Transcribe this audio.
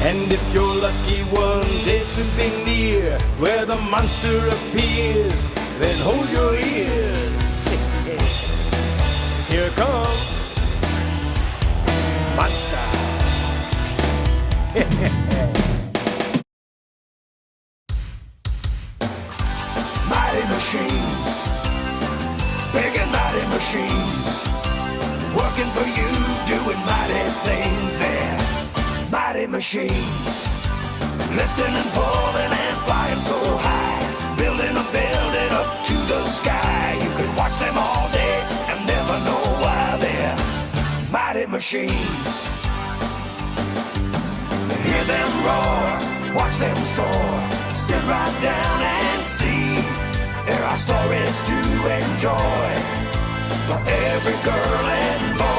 And if you're lucky one day to be near where the monster appears, then hold your ears. Here comes Monster. Mighty machines, big and mighty machines, working for you, doing mighty things there. Mighty machines, lifting and pulling and flying so high, building a building up to the sky. You can watch them all day and never know why they're mighty machines. Hear them roar, watch them soar, sit right down and see. There are stories to enjoy for every girl and boy.